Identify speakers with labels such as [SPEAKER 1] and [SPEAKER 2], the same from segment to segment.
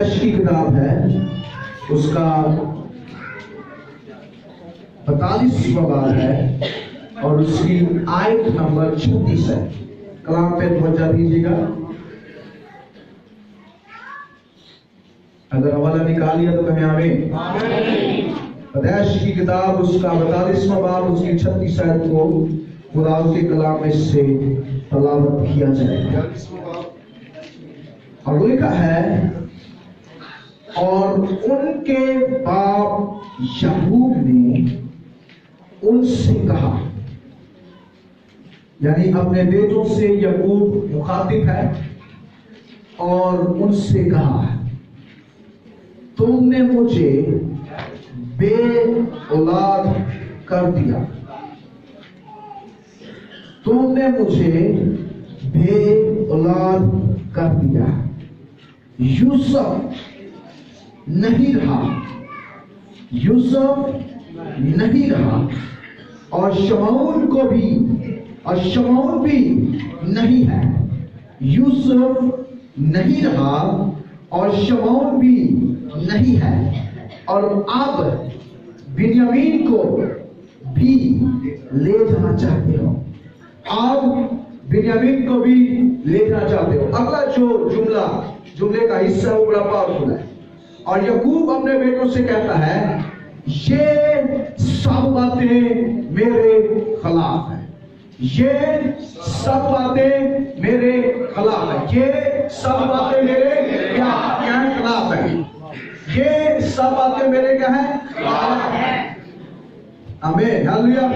[SPEAKER 1] کی کتاب ہے، اس کا 42واں باب ہے اور اس کی آیت نمبر 36 ہے۔ کلام پہ توجہ دیجیے گا۔ اگر حوالہ نکالیا تو کہیں آمین۔ پیدائش کی کتاب اس کا 42واں باب اس کی 36 آیت کو خدا کے کلام میں سے تلاوت کیا جائے گا۔ اور وہ لکھا ہے، اور ان کے باپ یعقوب نے ان سے کہا، یعنی اپنے بیٹوں سے یعقوب مخاطب ہے، اور ان سے کہا، تم نے مجھے بے اولاد کر دیا، تم نے مجھے بے اولاد کر دیا۔ یوسف نہیں رہا، یوسف نہیں رہا، اور شمعون بھی نہیں ہے۔ یوسف نہیں رہا اور شمعون بھی نہیں ہے، اور اب بنیامین کو بھی لے جانا چاہتے ہو، اب بنیامین کو بھی لے جانا چاہتے ہو۔ اگلا جو جملے کا حصہ وہ بڑا پاورفل ہے۔ اور یعقوب اپنے بیٹوں سے کہتا ہے، یہ سب باتیں میرے خلاف ہیں، یہ سب باتیں میرے خلاف ہیں، یہ سب باتیں میرے کیا خلاف ہیں، یہ سب باتیں میرے کیا ہیں؟ خلاف ہیں۔ آمین، ہاللویا۔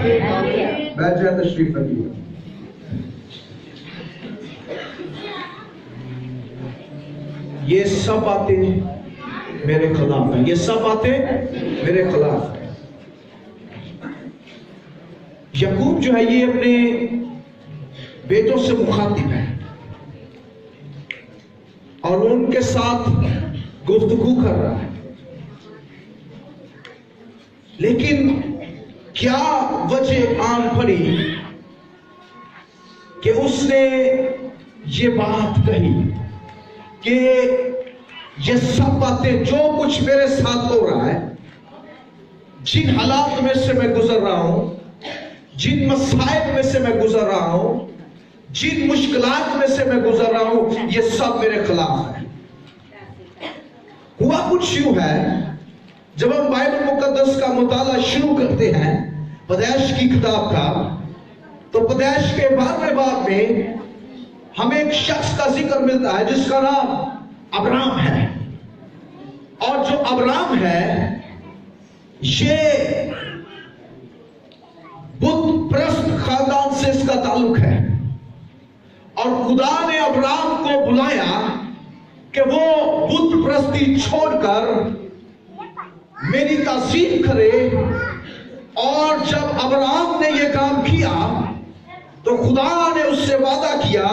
[SPEAKER 1] بیٹھ جائے، تشریف رکھیے۔ یہ سب باتیں میرے خلاف ہیں، یہ سب باتیں میرے خلاف ہیں۔ یعقوب جو ہے یہ اپنے بیٹوں سے مخاطب ہے اور ان کے ساتھ گفتگو کر رہا ہے، لیکن کیا وجہ آن پڑی کہ اس نے یہ بات کہی کہ یہ سب باتیں، جو کچھ میرے ساتھ ہو رہا ہے، جن حالات میں سے میں گزر رہا ہوں، جن مسائل میں سے میں گزر رہا ہوں، جن مشکلات میں سے میں گزر رہا ہوں، یہ سب میرے خلاف ہے۔ ہوا کچھ یوں ہے، جب ہم بائبل مقدس کا مطالعہ شروع کرتے ہیں پیدائش کی کتاب کا، تو پیدائش کے 12ویں باب میں ہمیں ایک شخص کا ذکر ملتا ہے جس کا نام ابرام ہے، اور جو ابرام ہے یہ بت پرست خاندان سے اس کا تعلق ہے، اور خدا نے ابرام کو بلایا کہ وہ بت پرستی چھوڑ کر میری تعظیم کرے، اور جب ابرام نے یہ کام کیا تو خدا نے اس سے وعدہ کیا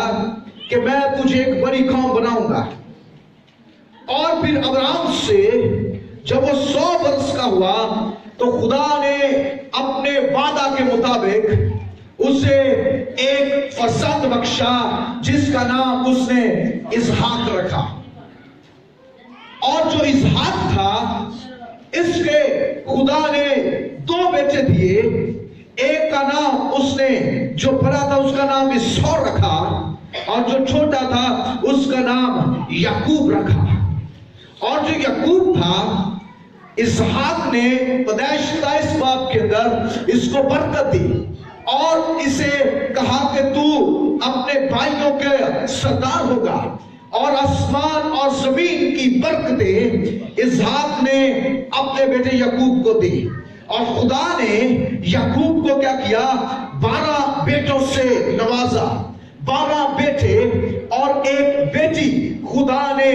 [SPEAKER 1] کہ میں تجھے ایک بڑی قوم بناؤں گا۔ اور پھر ابرام سے جب وہ 100 برس کا ہوا تو خدا نے اپنے وعدہ کے مطابق اسے ایک فرزند بخشا جس کا نام اس نے اسحاق رکھا۔ اور جو اسحاق تھا، اس کے خدا نے 2 بیٹے دیے، ایک کا نام اس نے، جو بڑا تھا اس کا نام اسحاق رکھا، اور جو چھوٹا تھا اس کا نام یعقوب رکھا۔ اور جو یعقوب تھا، اسحاق نے پیدائش 27 باب کے اندر اس کو برکت دی اور اسے کہا کہ تو اپنے بھائیوں کے سردار ہوگا، اور آسمان اور زمین کی برکتیں اسحاق نے اپنے بیٹے یعقوب کو دی۔ اور خدا نے یعقوب کو کیا کیا؟ 12 بیٹوں سے نوازا، 12 بیٹے اور ایک بیٹی خدا نے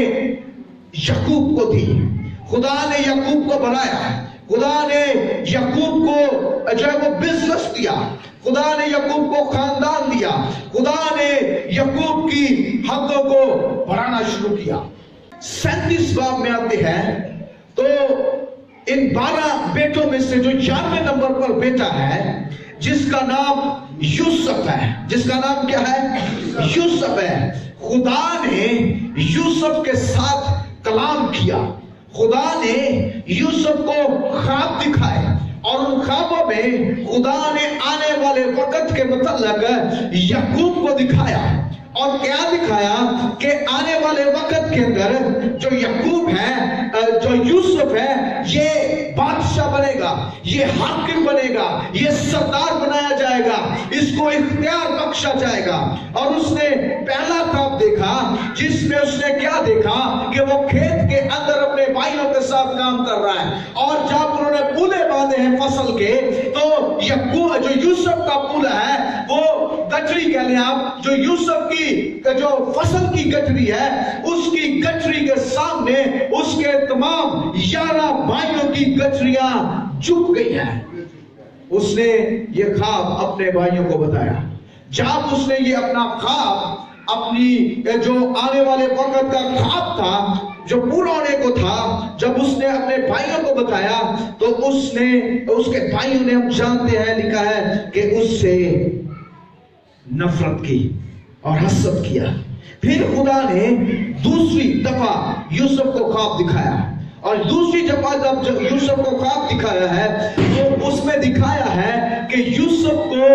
[SPEAKER 1] یعقوب کو دی۔ خدا نے یعقوب کو بنایا، خدا نے یعقوب کو جو ہے وہ بزنس دیا، خدا نے یعقوب کو خاندان دیا، خدا نے یعقوب کی حقوں کو بڑھانا شروع کیا۔ 37 باب میں آتے ہیں تو ان 12 بیٹوں میں سے جو 11ویں نمبر پر بیٹا ہے جس کا نام یوسف ہے، جس کا نام کیا ہے؟ یوسف ہے۔ خدا نے یوسف کے ساتھ कलाम किया। खुदा ने यूसुफ को ख्वाब दिखाए और उन ख्वाबों में खुदा ने आने वाले वक्त के मतलब याकूब को दिखाया। और क्या दिखाया कि आने वाले वक्त के अंदर जो याकूब है, जो यूसुफ है, ये बादशाह बनेगा, ये हाकिम बनेगा, ये सरदार बनाया जाएगा, इसको इख्तियार बख्शा जाएगा। और उसने पहला ख्वाब देखा जिसमें उसने क्या देखा कि वो खेत के अंदर अपने भाइयों के साथ काम कर रहा है और जब उन्होंने पुले बांधे हैं फसल के, तो याकूब जो यूसुफ का पुल है वो गठरी कह लें आप, जो यूसुफ की जो फसल की गठरी है उसकी गठरी के सामने उसके तमाम 11 भाइयों की गठरियां झुक गई हैं। उसने ये ख्वाब अपने भाइयों को बताया। जब उसने ये अपना ख्वाब, अपनी जो आने वाले वक्त का ख्वाब था जो पूरा होने को था, जब उसने अपने भाइयों को बताया तो उसके भाइयों ने, हम जानते हैं, लिखा है कि उससे नफरत की और हसद किया। फिर खुदा ने दूसरी दफा यूसुफ को ख्वाब दिखाया और दूसरी दफा जब यूसुफ को ख्वाब दिखाया है तो उसमें दिखाया है कि यूसुफ को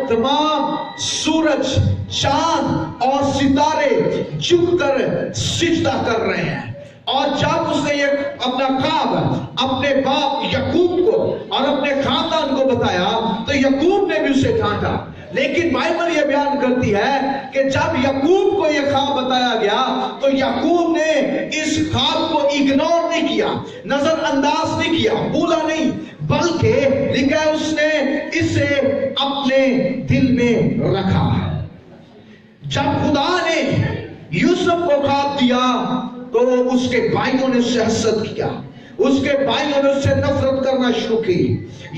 [SPEAKER 1] तमाम सूरज, चांद और सितारे झुककर सिजदा कर रहे हैं। और जब उसने ये अपना ख्वाब अपने बाप याकूब को और अपने खानदान को बताया तो याकूब ने भी उसे डांटा। लेकिन बाइबल ये बयान करती है कि जब याकूब को यह ख्वाब बताया गया तो याकूब ने इस ख्वाब को इग्नोर नहीं किया, नजरअंदाज नहीं किया, भूला नहीं, बल्कि लिखा उसने इसे अपने दिल में रखा। जब खुदा ने यूसुफ को ख्वाब दिया तो उसके भाइयों ने उससे हसद किया, उसके भाइयों ने उससे नफरत करना शुरू की।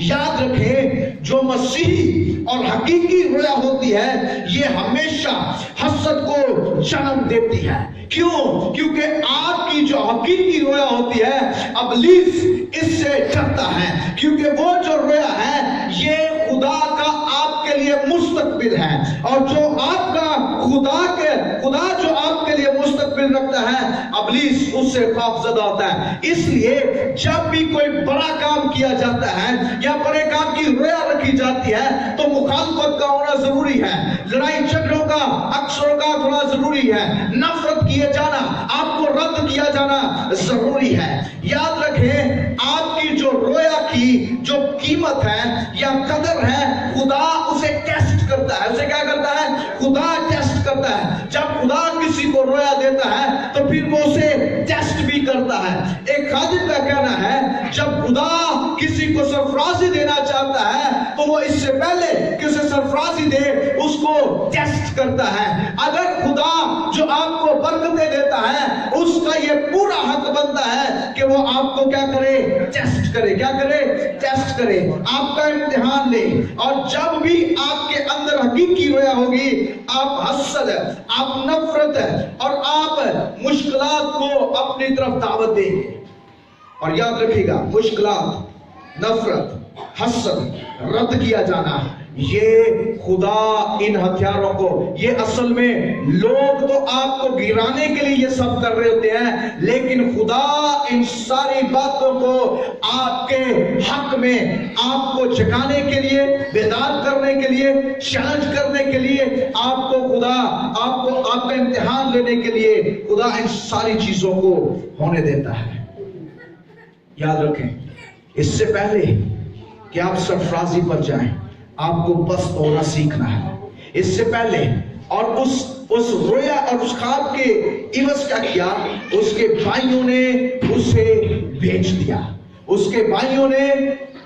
[SPEAKER 1] याद रखें, जो मसीही और हकीकी रोया होती है ये हमेशा हसद को जन्म देती है। क्यों? क्योंकि आपकी जो हकीकी रोया होती है इब्लीस इससे डरता है, क्योंकि वो जो रोया है ये खुदा का आपके लिए मुस्तकबिल है और जो आपका खुदा जो आपके लिए मुस्तकबिल रखता है इब्लीस उससे खौफजदा होता है। इसलिए जब भी कोई बड़ा काम किया जाता है या बड़े काम की रोया रखी जाती है तो मुखालफत का होना जरूरी है, लड़ाई झगड़ों का अक्सरों का होना जरूरी है, नफरत किए जाना, आपको रद्द किया जाना जरूरी है। याद रखें, आपकी जो रोया की जो कीमत है या कदर है खुदा उसे टेस्ट करता है। उसे क्या करता है? खुदा टेस्ट करता है। जब खुदा किसी को रोया देता है तो फिर वो उसे टेस्ट भी करता है। एक खादिम का कहना है जब खुदा किसी को सरफराजी देना चाहता है तो वो इससे पहले कि उसे सरफराजी दे उसको टेस्ट करता है। अगर खुदा जो आपको बरकतें देता है उसका ये पूरा हक बनता है कि वो आपको क्या करे? टेस्ट करे। क्या करे? टेस्ट करे, आपका इम्तिहान ले। और जब भी आपके अंदर हकीकी रोया होगी, आप हसद, आप नफरत और आप मुश्किलात को अपनी तरफ दावत देंगे। और याद रखिएगा, मुश्किलात, नफरत, हसद, रद्द किया जाना, ये खुदा इन हथियारों को, ये असल में लोग तो आपको गिराने के लिए ये सब कर रहे होते हैं, लेकिन खुदा इन सारी बातों को आपके हक में, आपको जगाने के लिए, बेदार करने के लिए, चैलेंज करने के लिए, आपको खुदा, आपको आपका इम्तिहान लेने के लिए खुदा इन सारी चीजों को होने देता है। याद रखें, इससे पहले कि आप सरफराजी पर जाएं, आपको बस तोड़ा सीखना है। इससे पहले और उस रोया और उस ख्वाब के इवज क्या किया? उसके भाइयों ने उसे बेच दिया। उसके भाइयों ने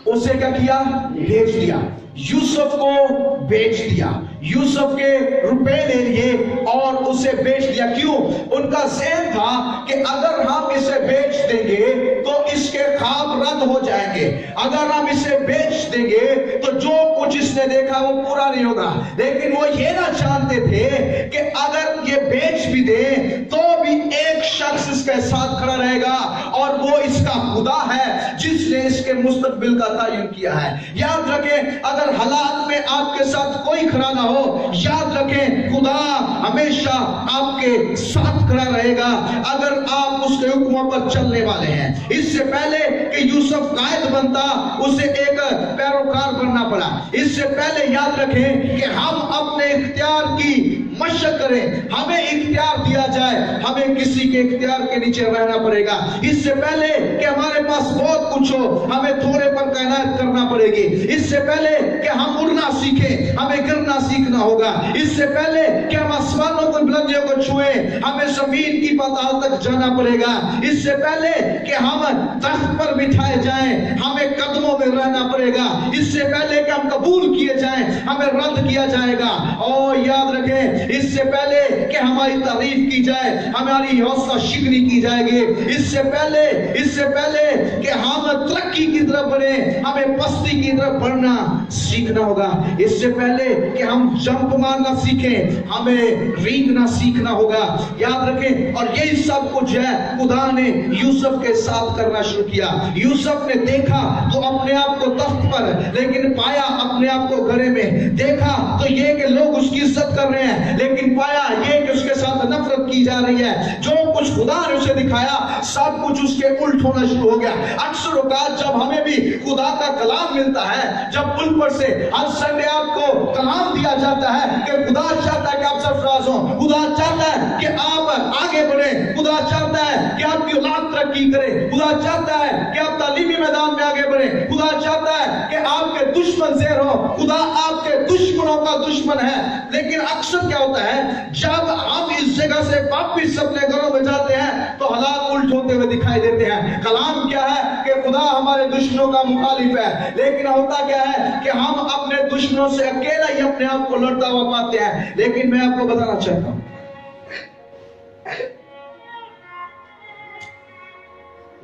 [SPEAKER 1] उसे क्या किया? बेच दिया। यूसुफ को बेच दिया, यूसुफ के रुपए ले लिए और उसे बेच दिया। क्यों? उनका ज़हन था कि अगर हम इसे बेच देंगे तो इसके ख्वाब रद्द हो जाएंगे, अगर हम इसे बेच देंगे तो जो कुछ इसने देखा वो पूरा नहीं होगा। लेकिन वो ये ना जानते थे कि अगर ये बेच भी दे तो भी एक शख्स इसके साथ खड़ा रहेगा और वो इसका खुदा है जिसने इसके کے مستقبل کا تعین کیا ہے۔ یاد رکھیں اگر حالات میں آپ کے ساتھ کوئی کھڑا نہ ہو، یاد رکھیں خدا ہمیشہ آپ کے ساتھ کھڑا رہے گا اگر آپ اس کے حکموں پر چلنے والے ہیں۔ اس سے پہلے کہ یوسف قائد بنتا اسے ایک پیروکار بننا پڑا۔ اس سے پہلے یاد رکھیں کہ ہم اپنے اختیار کی مشق کریں، ہمیں اختیار دیا جائے، ہمیں کسی کے اختیار کے نیچے رہنا پڑے گا۔ اس سے پہلے کہ ہمارے پاس بہت کچھ ہو، ہمیں تھوڑے پر قناعت کرنا پڑے گی۔ اس سے پہلے کہ ہم اڑنا سیکھیں، ہمیں گرنا سیکھنا ہوگا۔ اس سے پہلے کہ ہم آسمانوں کو بلندیوں کو چھوئیں، ہمیں زمین کی پاتال تک جانا پڑے گا۔ اس سے پہلے کہ ہم تخت پر بٹھائے جائیں، ہمیں قدموں میں رہنا پڑے گا۔ اس سے پہلے کہ ہم قبول کیے جائیں، ہمیں رد کیا جائے گا۔ اور یاد رکھیں اس سے پہلے کہ ہماری تعریف کی جائے، ہماری حوصلہ شکنی کی جائے گی۔ اس سے پہلے کہ ہم ترقی کی طرف بڑھیں، ہمیں پستی کی طرف بڑھنا سیکھنا ہوگا۔ اس سے پہلے کہ ہم جمپ مارنا سیکھیں، ہمیں رینگنا سیکھنا ہوگا۔ یاد رکھیں اور یہی سب کچھ ہے خدا نے یوسف کے ساتھ کرنا شروع کیا۔ یوسف نے دیکھا تو اپنے آپ کو تخت پر، لیکن پایا اپنے آپ کو گھڑے میں۔ دیکھا تو یہ کہ لوگ اس کی عزت کر رہے ہیں، لیکن پایا یہ کہ اس کے ساتھ نفرت کی جا رہی ہے۔ جو کچھ خدا نے اسے دکھایا سب کچھ اس کے الٹ ہونا شروع ہو گیا۔ اکثر اوقات جب ہمیں بھی خدا کا کلام ملتا ہے، جب پلپٹ سے ہر سنڈے آپ کو کلام دیا جاتا ہے کہ خدا چاہتا ہے کہ آپ سرفراز ہوں، خدا چاہتا ہے کہ آپ آگے بڑھیں، خدا چاہتا ہے کہ آپ کی اولاد ترقی کرے، خدا چاہتا ہے کہ آپ تعلیمی میدان میں آگے بڑھیں، خدا چاہتا ہے کہ آپ کے دشمن زیر ہو، خدا آپ کے دشمنوں کا دشمن ہے۔ لیکن اکثر کیا ہوتا ہے جب ہم اس جگہ سے واپس اپنے گھروں میں جاتے ہیں تو حالات الٹ ہوتے ہوئے دکھائی دیتے ہیں۔ کلام کیا ہے کہ خدا ہمارے دشمنوں کا مخالف ہے، لیکن ہوتا کیا ہے کہ ہم اپنے دشمنوں سے اکیلا ہی اپنے آپ کو لڑتا ہوا پاتے ہیں۔ لیکن میں آپ کو بتانا چاہتا ہوں،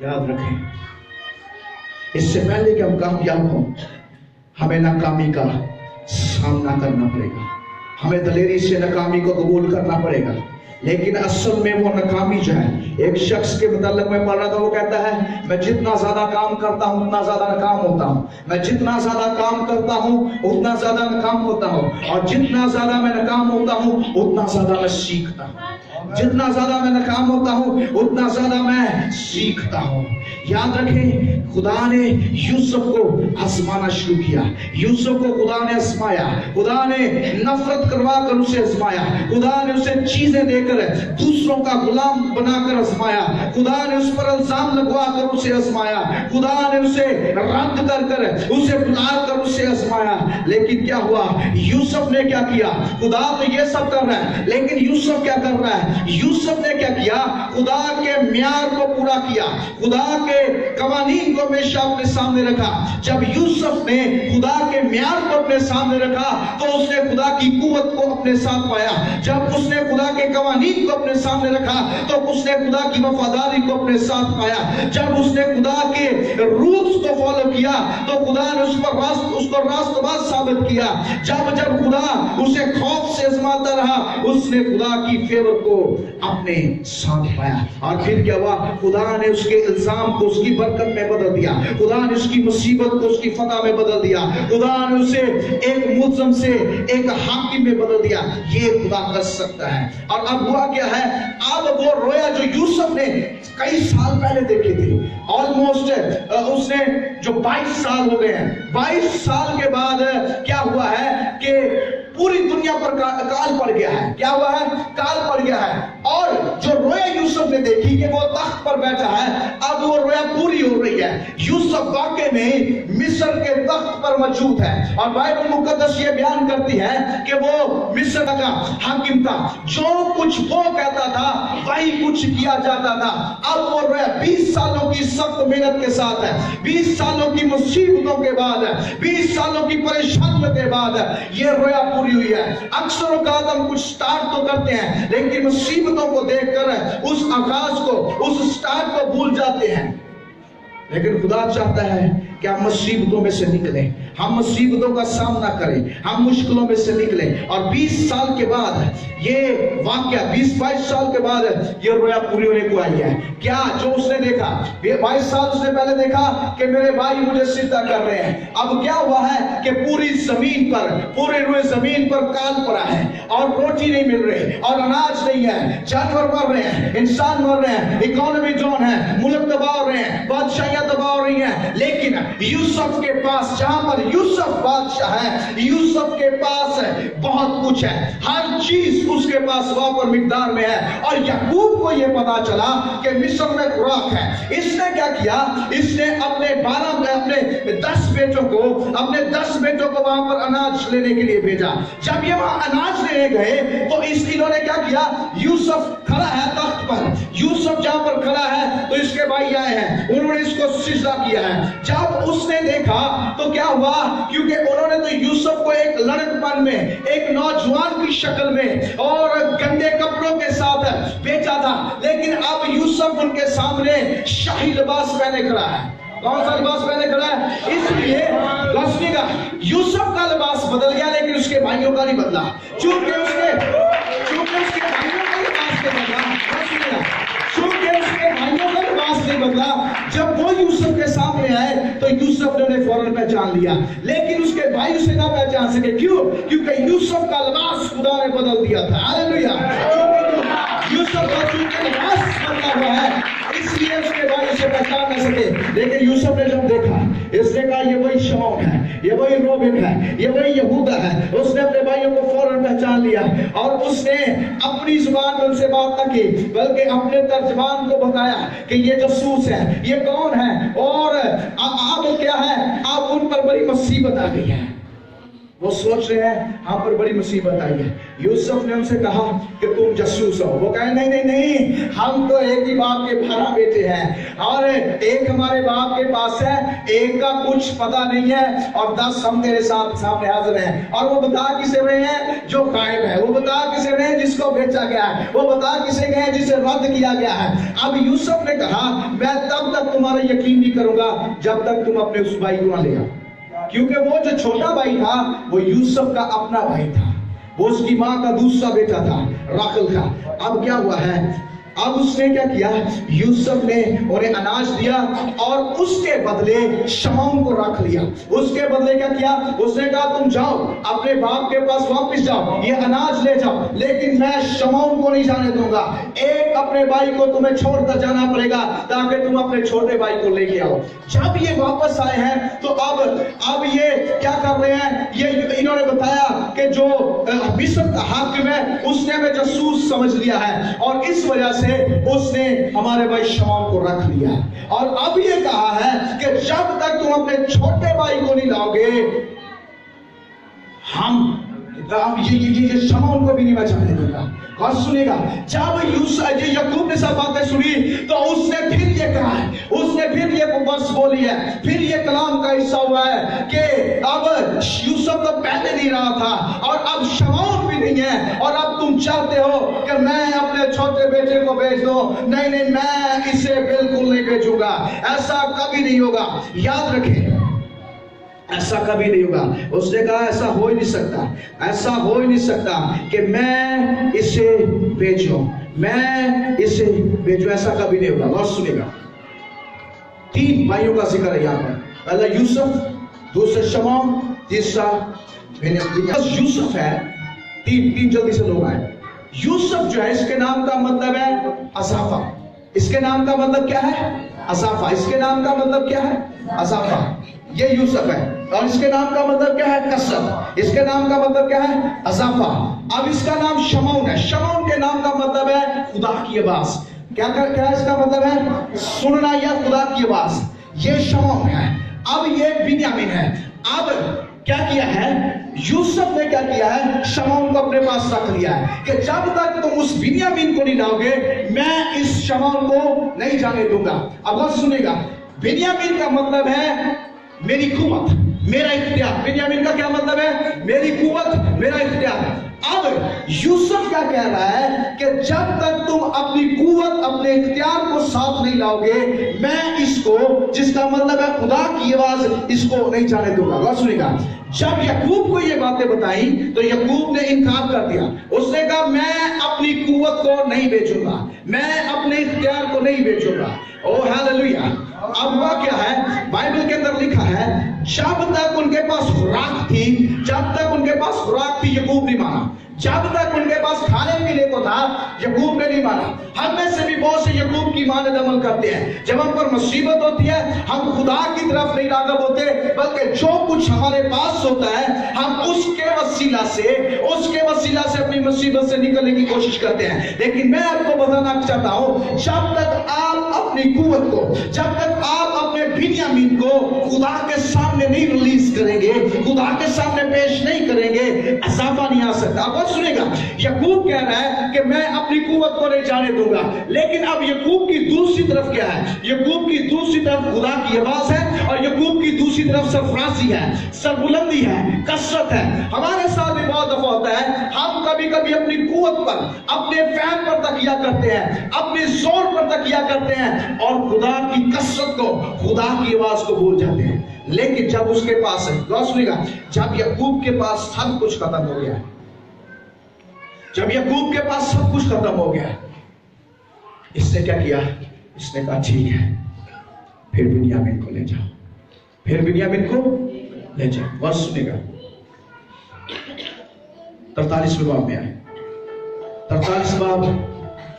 [SPEAKER 1] یاد رکھیں اس سے پہلے کہ ہم کامیاب ہوں ہمیں ناکامی کا سامنا کرنا پڑے گا، ہمیں دلیری سے ناکامی کو قبول کرنا پڑے گا۔ لیکن اصل میں وہ ناکامی جو ہے، ایک شخص کے متعلق میں پڑھ رہا تھا، وہ کہتا ہے میں جتنا زیادہ کام کرتا ہوں اتنا زیادہ ناکام ہوتا ہوں، میں جتنا زیادہ کام کرتا ہوں اتنا زیادہ ناکام ہوتا ہوں، اور جتنا زیادہ میں ناکام ہوتا ہوں اتنا زیادہ میں سیکھتا ہوں، جتنا زیادہ میں ناکام ہوتا ہوں اتنا زیادہ میں سیکھتا ہوں۔ یاد رکھیں خدا نے یوسف کو آزمانا شروع کیا، یوسف کو خدا نے آزمایا، خدا نے نفرت کروا کر اسے آزمایا، خدا نے اسے چیزیں دے کر دوسروں کا غلام بنا کر آزمایا، خدا نے اس پر الزام لگوا کر اسے آزمایا، خدا نے اسے رد کر اسے بلا کر اسے آزمایا۔ لیکن کیا ہوا؟ یوسف نے کیا کیا؟ خدا تو یہ سب کر رہا ہے، لیکن یوسف کیا کر رہا ہے؟ یوسف نے کیا کیا؟ خدا کے معیار کو پورا کیا، خدا کے قوانین کو ہمیشہ اپنے سامنے رکھا۔ جب یوسف نے خدا کے معیار کو اپنے سامنے رکھا تو اس نے خدا کی قوت کو اپنے ساتھ پایا۔ جب اس نے خدا کے قوانین کو اپنے سامنے رکھا تو اس نے خدا کی وفاداری کو اپنے ساتھ پایا۔ جب اس نے خدا کے رولز کو فالو کیا تو خدا نے اس کو راست باز ثابت کیا۔ جب خدا اسے خوف سے آزماتا رہا اس نے خدا کی فیور کو اپنے ساتھ پایا۔ اور پھر کیا ہوا؟ خدا نے اس کے الزام کو اس کی برکت میں بدل دیا، خدا نے اس کی مصیبت کو اس کی فتح میں بدل دیا، خدا نے اسے ایک ملزم سے ایک حاکم میں بدل دیا۔ یہ خدا کر سکتا ہے۔ اور اب ہوا کیا ہے؟ اب وہ رویا جو یوسف نے کئی سال پہلے دیکھے تھے، آلموسٹ اس نے جو 22 سال ہو گئے ہیں، 22 سال کے بعد کیا ہوا ہے کہ پوری دنیا پر کال پڑ گیا ہے۔ کیا ہوا ہے؟ کال پڑ گیا ہے۔ اور جو رویا یوسف نے دیکھی کہ وہ تخت پر بیٹھا ہے، اب وہ رویا پوری ہو رہی ہے۔ یوسف واقع میں مصر کے تخت پر موجود ہے، اور بائبل مقدس یہ بیان کرتی ہے کہ وہ مصر کا حاکم تھا، جو کچھ وہ کہتا تھا وہی کچھ کیا جاتا تھا۔ اب وہ رویا 20 سالوں کی سخت محنت کے ساتھ ہے، 20 سالوں کی مصیبتوں کے بعد، 20 سالوں کی پریشانیوں کے بعد یہ رویا پوری ہوئی ہے۔ اکثر اوقات ہم کچھ سٹارٹ تو کرتے ہیں لیکن مصیبتوں کو دیکھ کر اس آغاز کو، اس سٹارٹ کو بھول جاتے ہیں۔ लेकिन खुदा चाहता है कि हम मुसीबतों में से निकलें, हम मुसीबतों का सामना करें, हम मुश्किलों में से निकलें। और 20 साल के बाद ये वाक्य 20-22 साल के बाद ये रोया पूरी होने को आई है। क्या जो उसने देखा 22 साल उसने पहले देखा कि मेरे भाई मुझे सिजदा कर रहे हैं, अब क्या हुआ है कि पूरी जमीन पर, पूरे रुए जमीन पर काल पड़ा है और रोटी नहीं मिल रही और अनाज नहीं है, जानवर मर रहे हैं, इंसान मर रहे हैं, इकोनॉमी डाउन है, मुल्क दबा हो रहे हैं, बादशाहियां दबा हो रही हैं। लेकिन यूसुफ के पास, जहां पर यूसुफ बादशाह है, यूसुफ के पास बहुत कुछ है, हर चीज उसके पास वहां पर मिकदार में है। और याकूब को यह पता चला कि मिस्र में खुराक है। इसने क्या किया, इसने अपने 10 बेटों को वहां पर अनाज लेने के लिए भेजा। जब ये वहां अनाज लेने गए तो इन्होंने क्या किया, यूसुफ खड़ा है तख्त पर, यूसुफ जहां पर खड़ा है तो इसके भाई आए हैं, उन्होंने इसको सिजदा किया है। जब उसने देखा तो क्या हुआ, क्योंकि उन्होंने तो यूसुफ को एक लड़कपन में, एक नौजवान की शक्ल में और गंदे कपड़ों के साथ बेचा था, लेकिन अब यूसुफ उनके सामने शाही लिबास पहने खड़ा है। कौन सा लिबास पहने खड़ा है? इसलिए यूसुफ का लिबास बदल गया, लेकिन उसके भाइयों का नहीं बदला। चूंकि उसके भाइयों का लिबास नहीं बदला, चूंकि उसके भाइयों का लिबास नहीं बदला, जब वो यूसुफ के सामने आए तो यूसुफ ने उन्हें फौरन पहचान लिया, लेकिन उसके भाई उसे ना पहचान सके। क्यों? क्योंकि यूसुफ का लिबास खुदा ने बदल दिया था। हालेलुया। यूसुफ का चूंकि लिबास बदला हुआ है, इसलिए उसके भाई उसे पहचान न सके। लेकिन यूसुफ ने जब देखा, इसने कहा ये वही शमौन है, ये वही रोबिन है, ये वही यहूदा है। उसने अपने भाइयों को फौरन पहचान लिया और उसने अपनी जुबान में उनसे बात न की, बल्कि अपने तर्जमान को बताया कि ये जासूस है, ये कौन है और अब क्या है, अब उन पर बड़ी मुसीबत आ गई है। वो सोच रहे हैं हम पर बड़ी मुसीबत आई है। यूसुफ ने उनसे कहा कि तुम जासूस हो। वो कहे नहीं नहीं नहीं, हम तो एक ही बाप के 12 बेटे हैं और एक हमारे बाप के पास है, एक का कुछ पता नहीं है और 10 हम तेरे सामने हाजिर हैं। और वो बता किसे रहे हैं? जो गायब है। वो बता किसे रहे हैं? जिसको बेचा गया है। वो बता किसे गए? जिसे रद्द किया गया है। अब यूसुफ ने कहा मैं तब तक तुम्हारा यकीन नहीं करूंगा जब तक तुम अपने उस भाई को न ले आओ, क्योंकि वो जो छोटा भाई था वो यूसुफ का अपना भाई था, वो उसकी मां का दूसरा बेटा था, राखल का। अब क्या हुआ है, अब उसने क्या किया, यूसुफ ने उन्हें अनाज दिया और उसके बदले शमौन को रख लिया। उसके बदले क्या किया, उसने कहा तुम जाओ अपने बाप के पास वापस जाओ, ये अनाज ले जाओ, लेकिन मैं शमौन को नहीं जाने दूंगा। एक अपने भाई को तुम्हें छोड़कर जाना पड़ेगा ताकि तुम अपने छोटे भाई को लेके आओ। जब ये वापस आए हैं तो अब ये क्या कर रहे हैं, ये इन्होंने बताया कि जो मिस्र का हाकिम है उसने हमें जासूस समझ लिया है और इस वजह से उसने हमारे भाई शमौन को रख लिया। और अब ये कहा है कि जब तक तुम अपने छोटे भाई को नहीं लाओगे, हम ये शमौन को भी नहीं बचाने देगा। और सुनेगा, जब याकूब ने सब बातें सुनी तो उसने फिर ये कहा है, उसने फिर ये वर्ष बोली है, फिर ये कलाम का हिस्सा हुआ है कि अब यूसुफ तो पहले नहीं रहा था और अब शमौन भी नहीं है और अब तुम चाहते हो कि मैं अपने छोटे बेटे को भेज दो। नहीं नहीं, मैं इसे बिल्कुल नहीं भेजूंगा, ऐसा कभी नहीं होगा। याद रखें, ऐसा कभी नहीं होगा। उसने कहा ऐसा हो ही नहीं सकता, ऐसा हो ही नहीं सकता कि मैं इसे भेजूं, मैं इसे भेजूं, ऐसा कभी नहीं होगा। और सुनेगा, 3 भाइयों का जिक्र है यहाँ पर, पहला यूसुफ, दूसरा शमौन, तीसरा यूसुफ है। 3 जल्दी से लोग आए। यूसुफ जो है, इसके नाम का मतलब है असाफा। इसके नाम का मतलब क्या है? असाफा। इसके नाम का मतलब क्या है? असाफा। ये यूसुफ है। और इसके नाम का मतलब क्या है? कसर। इसके नाम का मतलब क्या है? असाफा। अब इसका नाम शमौन है। शमौन के नाम का मतलब है खुदा की आवाज। क्या है इसका मतलब है? सुनना या खुदा की आवाज। ये शमौन है। अब ये बिन्यामीन है। अब क्या किया है यूसुफ ने, क्या किया है, शमौन को अपने पास रख लिया है कि जब तक तुम उस बिन्यामीन को नहीं लाओगे मैं इस शमौन को नहीं जाने दूंगा। अब और सुनेगा, बिन्यामीन का मतलब है मेरी कुव्वत, मेरा इख्तियार। बिन्यामीन का क्या मतलब है? मेरी कुव्वत, मेरा इख्तियार। اب یوسف کیا کہہ رہا ہے کہ جب تک تم اپنی قوت اپنے اختیار کو ساتھ نہیں لاؤ گے میں اس کو، جس کا مطلب ہے خدا کی آواز، اس کو نہیں جانے دوں گا. غور سنیے گا، جب یعقوب کو یہ باتیں بتائیں تو یعقوب نے انکار کر دیا. اس نے کہا میں اپنی قوت کو نہیں بیچوں گا، میں اپنے اختیار کو نہیں بیچوں گا. او ہاللویا. اب ہوا کیا ہے، بائبل کے اندر لکھا ہے جب تک ان کے پاس خوراک تھی، جب تک ان کے پاس خوراک تھی یعقوب نہیں مانا. جب تک ان کے پاس کھانے پینے کو تھا یعقوب نے نہیں مانا. ہم میں سے بھی بہت سے یعقوب کی مانند عمل کرتے ہیں. جب ہم پر مصیبت ہوتی ہے ہم خدا کی طرف نہیں راغب ہوتے، بلکہ جو کچھ ہمارے پاس ہوتا ہے ہم اس کے وسیلہ سے اپنی مصیبت سے نکلنے کی کوشش کرتے ہیں. لیکن میں آپ کو بتانا چاہتا ہوں جب تک آپ اپنی قوت کو، جب تک آپ اپنے بنیامین کو خدا کے سامنے نہیں ریلیز کریں گے، خدا کے سامنے پیش نہیں کریں گے، اضافہ نہیں آ سکتا. اب سنیں گا، یعقوب کہہ رہا ہے کہ میں اپنی قوت کو نہیں جانے دوں گا. لیکن اب یعقوب کی دوسری طرف کیا ہے؟ یعقوب کی دوسری طرف خدا کی آواز ہے، اور یعقوب کی دوسری طرف سرفرازی ہے، سربلندی ہے، کثرت ہے. ہمارے ساتھ بھی بہت دفعہ ہوتا ہے ہم کبھی کبھی اپنی قوت پر، اپنے فہم پر تکیہ کرتے ہیں، اپنے زور پر تکیہ کرتے ہیں، اور خدا کی کثرت کو، خدا کی آواز کو بھول جاتے ہیں. لیکن جب اس کے پاس ہے، غور سنیے گا، جب یعقوب کے پاس سب کچھ ختم ہو گیا، جب یعقوب کے پاس سب کچھ ختم ہو گیا، اس نے کیا کیا؟ اس نے کہا ٹھیک ہے پھر بنیامین کو لے جاؤ، پھر بنیامین کو لے جاؤ. بس سنے گا 43 باب میں آئے، 43 باب،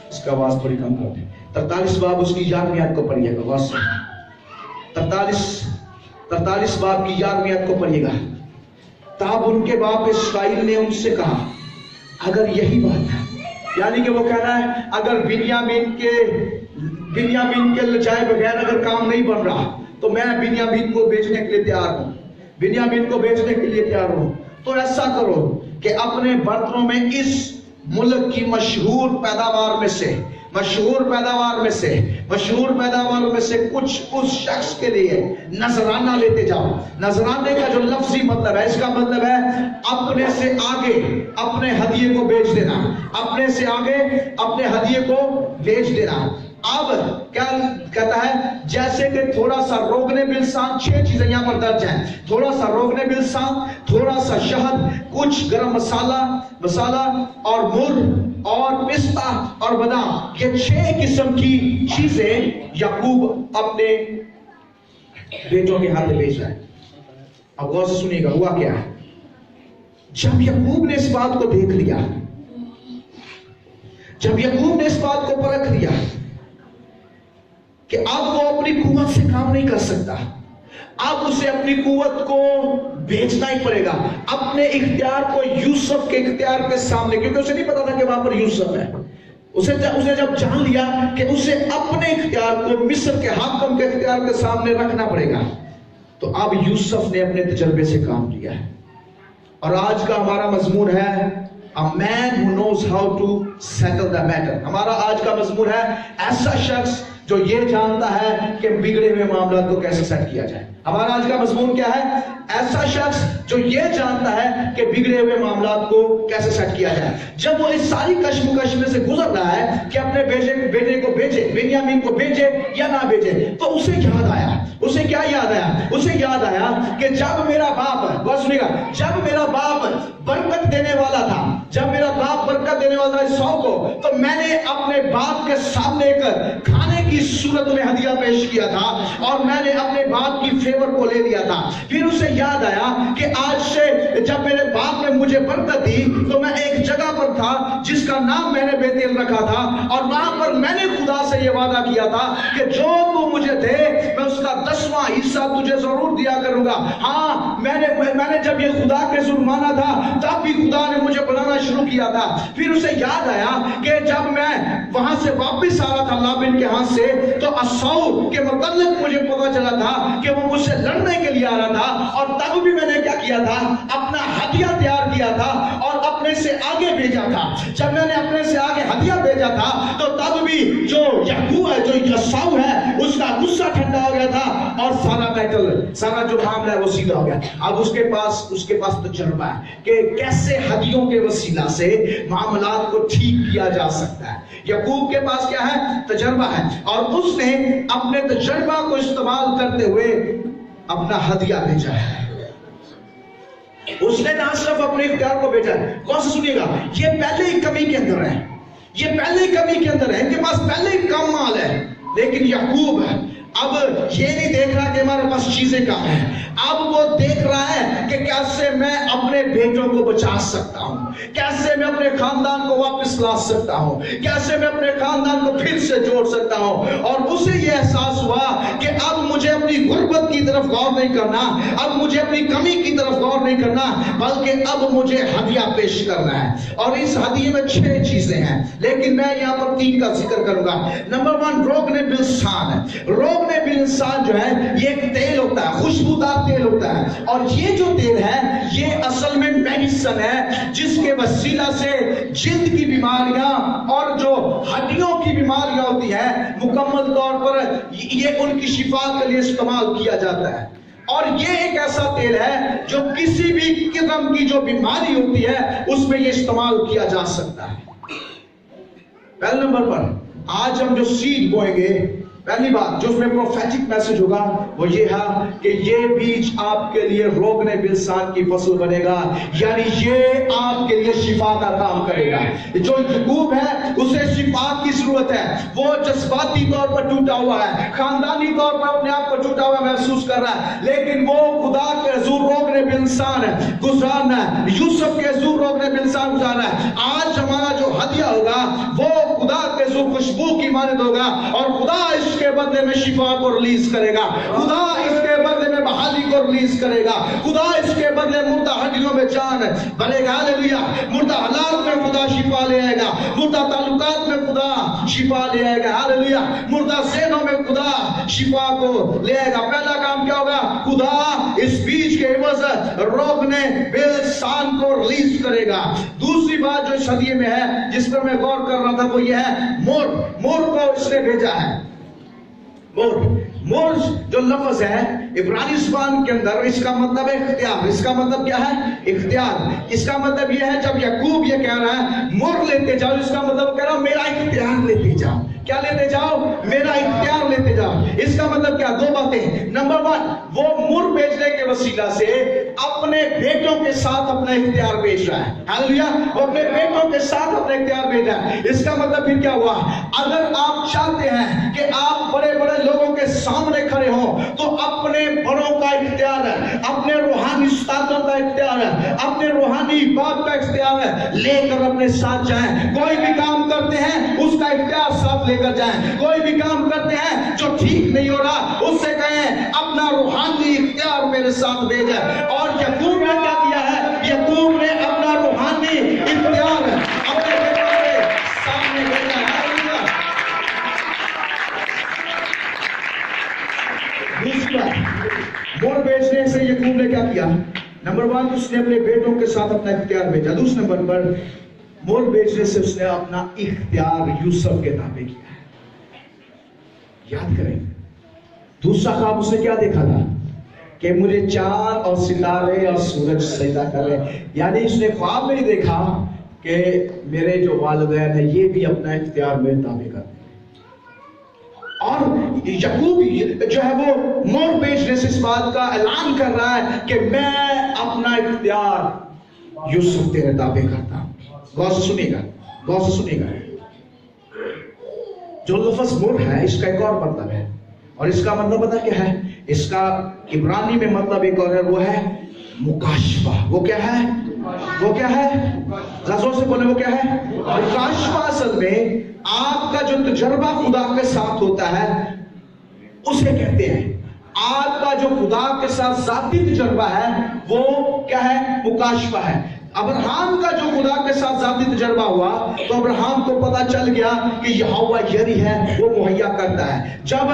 [SPEAKER 1] اس کا آواز تھوڑی کم کر دیں، 43 باب اس کی 11ویں آیت کو پڑھیے گا. بس 43 باب کی 11ویں آیت کو پڑھیے گا. تاب ان کے باپ اسرائیل نے ان سے کہا اگر یہی بات ہے، یعنی کہ وہ کہہ رہا ہے اگر بنیامین کے لجائے بغیر اگر کام نہیں بن رہا تو میں بنیامین کو بیچنے کے لیے تیار ہوں، بنیامین کو بیچنے کے لیے تیار ہوں. تو ایسا کرو کہ اپنے برتنوں میں اس ملک کی مشہور پیداوار میں سے کچھ اس شخص کے لیے نذرانہ لیتے جاؤ. نذرانے کا جو لفظی مطلب ہے، اس کا مطلب ہے اپنے سے آگے اپنے ہدیے کو بیچ دینا، اپنے سے آگے اپنے ہدیے کو بیچ دینا. اب کیا کہتا ہے؟ جیسے کہ تھوڑا سا روغن بلسان، 6 چیزیں یہاں پر درج ہیں، تھوڑا سا روغن بلسان، تھوڑا سا شہد، کچھ گرم مسالہ اور مر اور پستہ اور بادام. یہ 6 قسم کی چیزیں یعقوب اپنے بیٹوں کے ہاتھ میں بیچ رہا ہے. اب غور سے سنیے گا ہوا کیا ہے. جب یعقوب نے اس بات کو دیکھ لیا، جب یعقوب نے اس بات کو پرکھ لیا کہ اب وہ اپنی قوت سے کام نہیں کر سکتا، اب اسے اپنی قوت کو بیچنا ہی پڑے گا، اپنے اختیار کو یوسف کے اختیار کے سامنے، کیونکہ اسے نہیں پتا تھا کہ وہاں پر یوسف ہے. اسے جب جان لیا کہ اسے اپنے اختیار کو مصر کے حاکم کے اختیار کے سامنے رکھنا پڑے گا، تو اب یوسف نے اپنے تجربے سے کام لیا ہے. اور آج کا ہمارا مضمون ہے A man who knows how to settle the matter. ہمارا آج کا مضمون ہے ایسا شخص جو یہ جانتا ہے کہ بگڑے ہوئے معاملات کو کیسے سیٹ کیا جائے. ہمارا آج کا مضمون کیا ہے؟ ایسا شخص جو یہ جانتا ہے کہ بگڑے ہوئے معاملات کو کیسے سیٹ کیا جائے. جب وہ اس ساری کشمکش میں سے گزر رہا ہے کہ اپنے بیٹے کو بیچے، بنیامین کو بیچے یا نہ بیچے، تو اسے یاد آیا. اسے کیا یاد آیا؟ اسے یاد آیا کہ جب میرا باپ، بس سنیے گا، جب میرا باپ برکت دینے والا تھا، جب میرا باپ برکت دینے والا تھا سو کو، تو میں نے اپنے باپ کے سامنے ایک کھانے کی صورت میں ہدیہ پیش کیا تھا اور میں نے اپنے باپ کی فیور کو لے لیا تھا. پھر اسے یاد آیا کہ آج سے جب میرے باپ نے مجھے برکت دی تو میں ایک جگہ پر تھا جس کا نام میں نے بیتیل رکھا تھا، اور وہاں پر میں نے خدا سے یہ وعدہ کیا تھا کہ جو تو مجھے دے میں اس کا 10واں حصہ تجھے ضرور دیا کروں گا. ہاں میں نے جب یہ خدا کے ظلم مانا تھا تب بھی خدا نے مجھے بلانا شروع کیا تھا. پھر اسے یاد آیا کہ جب میں وہاں سے واپس آ رہا تھا لابن کے ہاتھ سے، تو اساؤ کے متعلق مجھے پتا چلا تھا کہ وہ مجھ سے لڑنے کے لیے آ رہا تھا، اور تب بھی میں نے کیا کیا تھا؟ اپنا ہدیہ تیار کیا تھا اور اپنے سے آگے بھیجا تھا. جب میں نے اپنے سے آگے ہدیہ بھیجا تھا تو تب بھی جو یعقوب ہے، جو اساؤ ہے، اس کا غصہ ٹھنڈا ہو گیا تھا اور سارا میٹر सेटल, सारा जो मामला है वो सीधा हो गया। अब उसके पास तजर्बा है कि कैसे हदियों के वसीला से मामलात को ठीक किया जा सकता है। याकूब के पास क्या है? तजर्बा है, और उसने अपने तजर्बा को इस्तेमाल करते हुए अपना हदिया भेजा है। उसने ना सिर्फ अपने इख्तियार को भेजा है, कौन सा सुनिएगा, ये पहले ही कमी के अंदर है, ये पहले ही कमी के अंदर है, इनके पास पहले ही कम माल है। लेकिन याकूब अब ये नहीं देख रहा कि हमारे पास चीजें कम है, अब वो देख रहा है कि कैसे मैं अपने बेटों को बचा सकता हूं, कैसे मैं अपने खानदान को वापस ला सकता हूं, कैसे मैं अपने खानदान को फिर से जोड़ सकता हूं। और उसे ये एहसास हुआ कि अब मुझे अपनी गुर्बत की तरफ गौर नहीं करना, अब मुझे अपनी कमी की तरफ गौर नहीं करना, बल्कि अब मुझे हदिया पेश करना है। और इस हदिये में 6 चीजें हैं, लेकिन मैं यहाँ पर 3 का जिक्र करूंगा। नंबर 1, रोगने बिलसान। रोगने बिलसान जो है ये एक तेल होता है, खुशबूदार तेल होता है, और ये जो तेल है ये असल में मेडिसिन है, जिसके वसीला से जिल्द की बीमारियां और जो हड्डियों की बीमारियां होती है मुकम्मल तौर पर ये उनकी शिफा के लिए इस्तेमाल किया जाता है। और ये एक ऐसा तेल है जो किसी भी किस्म की जो बीमारी होती है उसमें ये इस्तेमाल किया जा सकता है। पहले नंबर पर आज हम जो सीड बोएंगे, पहली बात जो उसमें प्रोफेटिक मैसेज होगा वो ये है कि ये बीज आपके लिए रोगने बिलसान की फसल बनेगा, यानी ये आपके लिए शिफा का काम करेगा। जो याकूब है उसे शिफा की जरूरत है, वो जज्बाती तौर पर टूटा हुआ है, खानदानी तौर पर अपने आप को टूटा हुआ महसूस कर रहा है, लेकिन वो खुदा के हजूर रोगने बिलसान गुजारना है, यूसुफ के हजूर रोगने बिलसान गुजारना है। आज हमारा जो हदिया होगा वो खुदा के हजूर खुशबू की मानद होगा, और खुदा इसके बदले में शिफा को रिलीज करेगा, खुदा इसके बदले में बहाली को रिलीज करेगा, खुदा इसके बदले मुर्दा हड्डियों में जान भरेगा। हालेलुया। मुर्दा हालात में खुदा शिफा ले आएगा, मुर्दा ताल्लुकात में खुदा शिफा ले आएगा। हालेलुया। मुर्दा ज़हनों में खुदा शिफा को ले आएगा। पहला काम क्या होगा? खुदा इस बीज के एवज रोगने बिलसान को रिलीज करेगा। दूसरी बात जो इस हदिये में है जिस पर मैं गौर कर रहा था वो ये है मोर को इसने भेजा है। मोर जो लफ्ज है इब्रानी ज़बान के अंदर, इसका मतलब है इख्तियार। इसका मतलब क्या है? इख्तियार। इसका मतलब यह है जब याकूब ये कह रहा है मोर लेते जाओ, इसका मतलब कह रहा हूं मेरा इख्तियार लेते जाओ। क्या लेते जाओ? मेरा इख्तियार लेते जाओ। इसका मतलब क्या? 2 बातें। नंबर 1, वो मुर भेजने के वसीला से अपने बेटों के साथ अपना इख्तियार भेज रहा है। हालेलुया। वो अपने बेटों के साथ अपना इख्तियार भेज रहा है। इसका मतलब फिर क्या हुआ? अगर आप चाहते हैं कि आप बड़े बड़े लोगों के सामने खड़े हो तो अपने बड़ों का इख्तियार है, अपने रूहानी उस्तादों का इख्तियार है, अपने रूहानी बाप का इख्तियार है, लेकर अपने साथ जाएं। कोई भी काम करते हैं उसका इख्तियार साथ लेकर जाएं। कोई भी काम करते हैं जो ठीक नहीं हो रहा उससे कहें अपना रूहानी इख्तियार मेरे साथ भेजा। और याकूब ने क्या किया है? याकूब ने अपना रूहानी इख्तियार अपने बेटों के सामने भेजा है। मोर भेजने से याकूब ने क्या किया? नंबर 1, उसने अपने बेटों के साथ अपना इख्तियार भेजा। दूसरे नंबर पर मोर भेजने से उसने अपना इख्तियार यूसुफ के नामे किया है। याद करें, दूसरा ख्वाब उसने क्या देखा था? कि मुझे चांद और सितारे और सूरज सजदा कर रहे, यानी उसने ख्वाब में ही देखा कि मेरे जो वालिदैन है ये भी अपना इख्तियार मेरे ताबे करते हैं। और याकूब जो है वो मोर भेजने से इस बात का ऐलान कर रहा है कि मैं अपना इख्तियार यूसुफ तेरे ताबे करता हूं। गौर से सुनिएगा, गौर से सुनिएगा। जो लफ्ज मोर है इसका एक और मतलब है, और इसका मतलब पता क्या है? इसका इब्रानी में मतलब एक और है, वो है मुकाशफा। वो क्या है? वो क्या है? जोर से बोले, वो क्या है? मुकाशफा असल में आपका जो तजर्बा खुदा के साथ होता है उसे कहते हैं। आपका जो खुदा के साथ जाती तजर्बा है वो क्या है? मुकाशफा है। अब्राहम का जो खुदा के साथ ज़ाती तजर्बा हुआ तो अब्राहम को पता चल गया कि यहोवा यरी है, वो मुहैया करता है। जब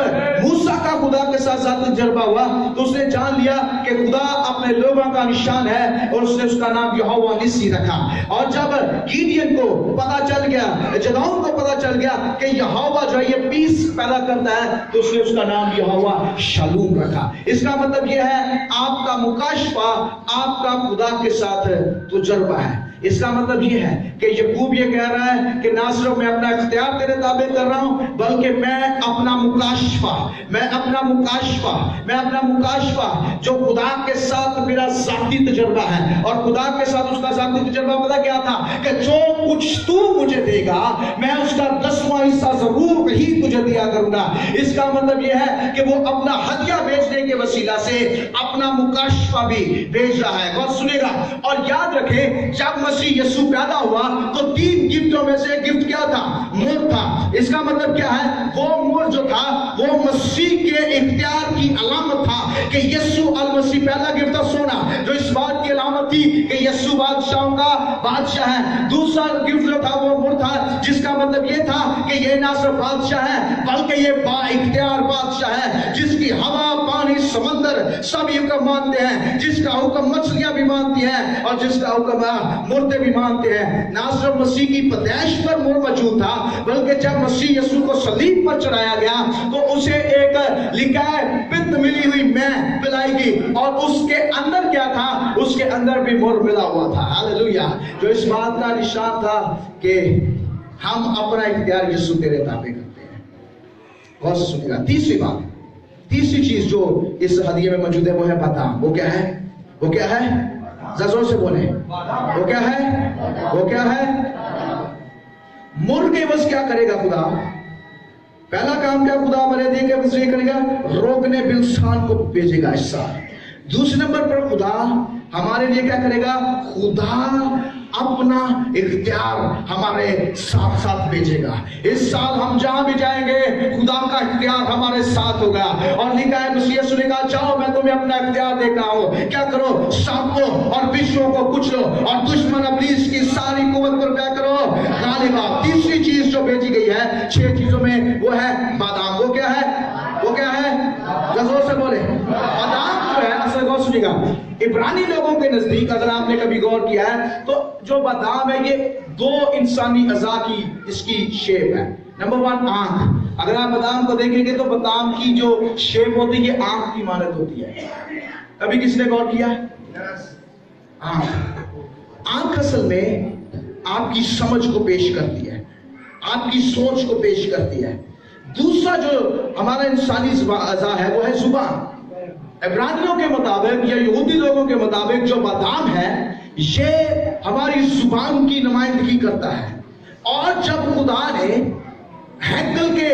[SPEAKER 1] मूसा का खुदा के साथ ज़ाती तजर्बा हुआ तो उसने जान लिया कि खुदा अपने लोगों का निशान है और उसने उसका नाम यहोवा निस्सी रखा। और जब गिडियन को पता चल गया, जदाऊन को पता चल गया कि यहोवा जो है ये पीस पैदा करता है, तो उसने उसका नाम यहोवा शालूम रखा। इसका मतलब यह है आपका मुकाशफा आपका खुदा के साथ तजर्बा है। इसका मतलब ये है कि याकूब ये कह रहा है कि ना सिर्फ मैं अपना इख्तियार तेरे ताबे कर रहा हूं, बल्कि मैं अपना मुकाशफा जो खुदा के साथ मेरा ज़ाती तजर्बा है। और खुदा के साथ उसका ज़ाती तजर्बा पता क्या था कि जो कुछ तू मुझे देगा मैं उसका 10वां हिस्सा जरूर ही तुझे दिया करूंगा। इसका मतलब यह है कि वो अपना हदिया बेचने के वसीला से अपना मुकाशफा भी भेज रहा है। गौर सुनेगा और याद रखें, जब मसीह यीशु पैदा हुआ तो 3 गिफ्टों में से गिफ्ट क्या था? मुर था। इसका मतलब क्या है? वो मुर जो था वो मसीह के इख्तियार की अलामत था कि यीशु अल मसीह, पहला गिफ्ट था सोना, जो इस बात की अलामत थी कि यीशु बादशाहों का बादशाह है। दूसरा गिफ्ट जो था वो मुर था, जिसका मतलब ये था कि ये ना सिर्फ बादशाह है बल्कि ये बाइख्तियार बादशाह है, जिसकी हवा पानी समंदर सब हुक्म मानते हैं, जिसका हुक्म मछलियां भी मानती हैं और जिसका हुक्म मुर्दे भी मानते हैं। ना सिर्फ मसीह की पैदाइश पर मुर मौजूद था, बल्कि जब मसीह यीशु को सलीब पर चढ़ाया गया तो उसे एक लिखा है पित्त मिली हुई मैं पिलाएगी, और उसके अंदर क्या था? उसके अंदर भी मुर मिला हुआ था। हालेलुया। जो इस बात का निशान था कि हम अपना इख्तियार यीशु तेरे ताबे करते हैं। गौर से सुनिएगा। तीसरी चीज जो इस हदिये में मौजूद है वो है बादाम। वो क्या है? जोर से बोले, वो क्या है? मुर के बस क्या करेगा खुदा? पहला काम क्या खुदा हमारे देंगे बस ये करेगा, रोकने बिलसान को भेजेगा इस साल। दूसरे नंबर पर खुदा हमारे लिए क्या करेगा? खुदा अपना इख्तियार हमारे साथ साथ भेजेगा। इस साल हम जहां भी जाएंगे खुदा का इख्तियार हमारे साथ होगा। और लिखा है मसीह यीशु ने कहा, जाओ मैं तुम्हें अपना इख्तियार देता हूं। क्या करो? सांपों और बिच्छुओं को कुचलो और दुश्मन इब्लीस की सारी कुव्वत पर क्या करो? गालिब आओ। तीसरी चीज जो भेजी गई है 6 चीजों में, वो है बादाम। वो क्या है? जोर से बोले। बादाम जो है, असल गौर सुनिएगा, इब्रानी लोगों के नजदीक अगर आपने कभी गौर किया है तो जो बादाम है ये 2 इंसानी अज़ा की इसकी शेप है। नंबर 1 आंख। अगर आप बादाम को देखेंगे तो बादाम की जो शेप होती है ये आंख की मानत होती है। कभी किसने गौर किया? आंख असल में आपकी समझ को पेश करती है, आपकी सोच को पेश करती है। दूसरा जो हमारा इंसानी अज़ा है वो है जुबान। इब्रानियों के मुताबिक या यहूदी लोगों के मुताबिक जो बादाम है ये हमारी जुबान की नुमाइंदगी करता है। और जब खुदा ने हैकल के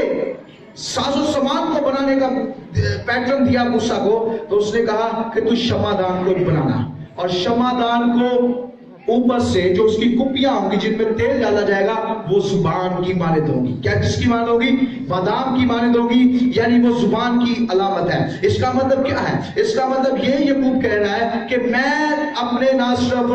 [SPEAKER 1] साजो सामान को बनाने का पैटर्न दिया मूसा को, तो उसने कहा कि तू शमादान को बनाना, और शमादान को ऊपर से जो उसकी कुपियां होंगी जिनमें तेल डाला जाएगा वो जुबान की मानद होगी। क्या किसकी मानद होगी? बादाम की मानद होगी, यानी वो जुबान की अलामत है। इसका मतलब क्या है? इसका मतलब ये याकूब कह रहा है कि मैं अपने ना सिर्फ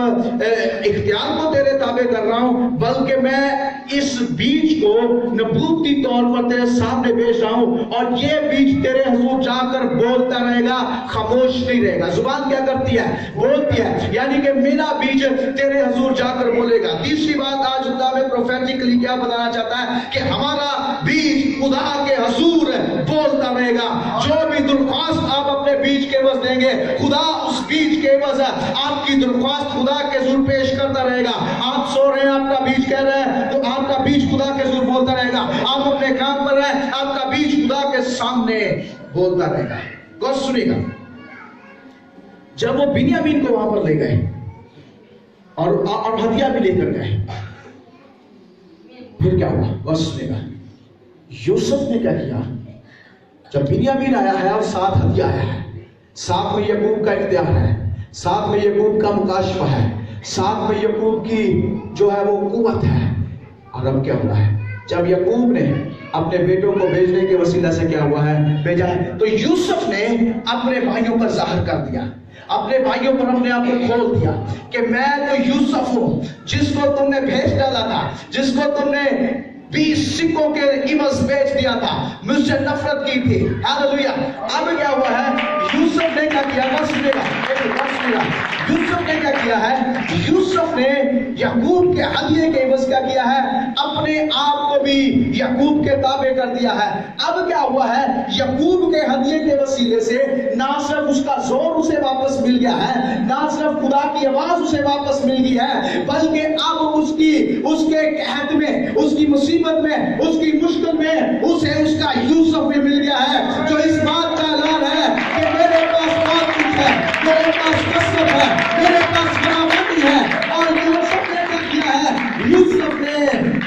[SPEAKER 1] इख्तियार को तेरे ताबे कर रहा हूं, बल्कि मैं इस बीज को नबूती तौर पर तेरे सामने भेज रहा हूं, और ये बीज तेरे हुजूर जाकर बोलता रहेगा, खामोश नहीं रहेगा। जुबान क्या करती है? बोलती है, यानी कि मेरा बीज तेरे हुजूर जाकर बोलेगा। तीसरी बात आज खुदा में प्रोफेटिकली क्या बताना चाहता है कि हमारा बीज खुदा के हुजूर बोलता रहेगा। जो भी दरख्वास्त आप अपने बीज के एवज देंगे, खुदा उस बीज के एवज आपकी दरख्वास्त खुदा के हुजूर पेश करता रहेगा। आप सो रहे हैं, आपका बीज कह रहे हैं, तो आपका बीज खुदा के हुजूर बोलता रहेगा। आप अपने काम पर हैं, आपका बीज खुदा के सामने बोलता रहेगा। गौर सुनिएगा, जब वो बिन्यामीन को वहां पर ले गए और हदिया भी लेकर गए, फिर क्या हुआ? गौर सुनिएगा, यूसुफ ने क्या किया? जब बिन्यामीन आया है और साथ हदिया आया है, साथ में याकूब का इख्तियार है, साथ में याकूब का मुकाशफा है, साथ में याकूब की जो है वो कुव्वत है। और अब क्या हो रहा है? जब याकूब ने अपने बेटों को भेजने के वसीला से क्या हुआ है, भेजा है। तो यूसुफ ने अपने भाइयों पर जाहिर कर दिया, अपने भाइयों पर अपने आप को खोल दिया कि मैं तो यूसुफ हूं जिसको तुमने भेज डाला था, जिसको तुमने 20 सिक्कों के इवज बेच दिया था, मुझसे नफरत की थी। हालेलुया। अब क्या हुआ है, यूसुफ ने क्या किया, यूसुफ ने क्या किया है, यूसुफ ने याकूब के हदिये के एवज क्या किया है, अपने आप को भी याकूब के ताबे कर दिया है। अब क्या हुआ है, याकूब के हदिये के वसीले से ना सिर्फ उसका जोर उसे वापस मिल गया है, ना सिर्फ खुदा की आवाज उसे वापस मिल गई है, बल्कि अब उसके कहत में, उसकी मुसीबत में, उसकी मुश्किल में उसे उसका यूसुफ भी मिल गया है, जो इस बात का ऐलान है कि मेरे पास बहुत कुछ है, मेरे पास कसरत है, मेरे पास बराबरी है। और यूसुफ ने क्या किया है, यूसुफ ने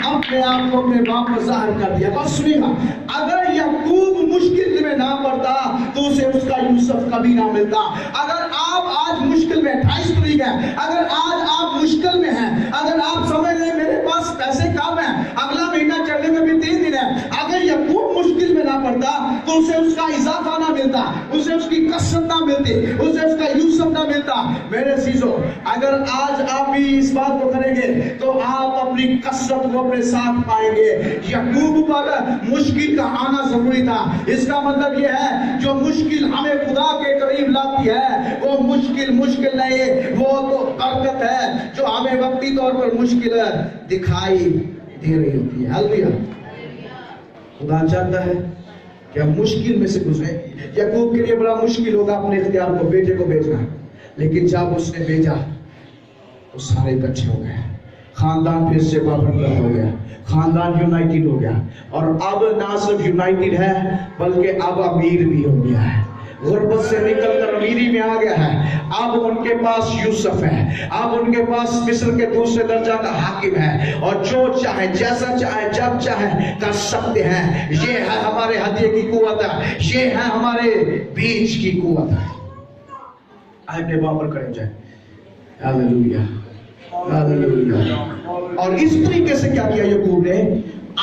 [SPEAKER 1] अपने आप को अपने बाप पर जाहिर कर दिया। बस सुनिएगा, अगर याकूब मुश्किल में ना पड़ता तो उसे उसका यूसुफ कभी ना मिलता। अगर आप आज मुश्किल में, 28 तारीख है, अगर आज आप मुश्किल में हैं, अगर आप समझ रहे मेरे पास पैसे कम है, अगला महीना चढ़ने में भी 3 दिन है, अगर याकूब मुश्किल में ना पड़ता तो उसे उसका इजाफा ना मिलता, उसे उसकी कसरत ना मिलती, उसे उसका यूसुफ ना मिलता। मेरे अजीजों, अगर आज आप भी इस बात को करेंगे तो आप अपनी कसरत को अपने साथ पाएंगे। याकूब पर मुश्किल का आना जरूरी था। इसका मतलब यह है, जो मुश्किल हमें खुदा के करीब लाती है वो मुश्किल नहीं, वो तो बरकत है जो हमें वक्ती तौर पर मुश्किल दिखाई दे रही होती है। हालेलुया। खुदा चाहता है कि हम मुश्किल में से गुजरे। याकूब के लिए बड़ा मुश्किल होगा अपने इख्तियार को, बेटे को भेजना, लेकिन जब उसने भेजा तो सारे इकट्ठे हो गए, खानदान फिर से वापस हो गया, खानदान यूनाइटेड हो गया। और अब ना सिर्फ यूनाइटेड है बल्कि अब अमीर भी हो गया है, गुर्बत से निकलकर अमीरी में आ गया है। अब उनके पास यूसुफ है, अब उनके पास मिस्र के दूसरे दर्जा का हाकिम है, और जो चाहे, जैसा चाहे, जब चाहे कर सकते हैं। ये है हमारे हदिये की कुव्वत है, ये है हमारे बीज की कुव्वत है। अपने बाप पर खड़े हो जाए। Hallelujah, hallelujah. और इस तरीके से क्या किया याकूब ने,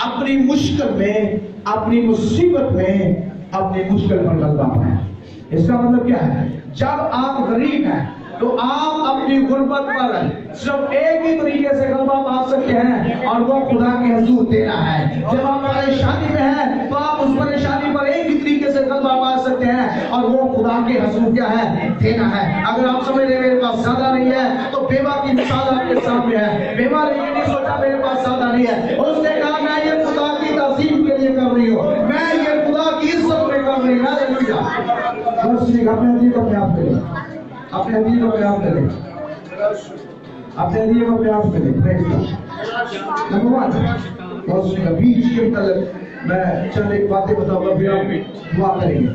[SPEAKER 1] अपनी मुश्किल में, अपनी मुसीबत में अपनी मुश्किल पर गलबा पाया। इसका मतलब क्या है, जब आप गरीब हैं तो आप अपनी गुर्बत पर सिर्फ एक ही तरीके से गलबा पा सकते हैं, और वो खुदा के हुजूर देना है। जब आप परेशानी में हैं तो आप उस परेशानी पर एक ही तरीके से गलबा पा सकते हैं, और वो खुदा के हुजूर क्या है, देना है। अगर आप समझ रहे मेरे पास ज्यादा नहीं है, तो बेवा की मिसाल आपके सामने है। बेवा ने ये नहीं सोचा मेरे पास ज्यादा नहीं है, उसने कहा मैं ये खुदा की ताज़ीम के लिए कर रही हूँ, मैं ये खुदा की इज्जत में कर रही हूँ। हालेलुया। बस अपने दिल को प्रयास करें, अपने दिल को प्रयास करें, अपने दिल को प्रयास करें। नंबर 1, और बीच के मतलब मैं चंद एक बातें बताऊंगा, फिर आप दुआ करेंगे।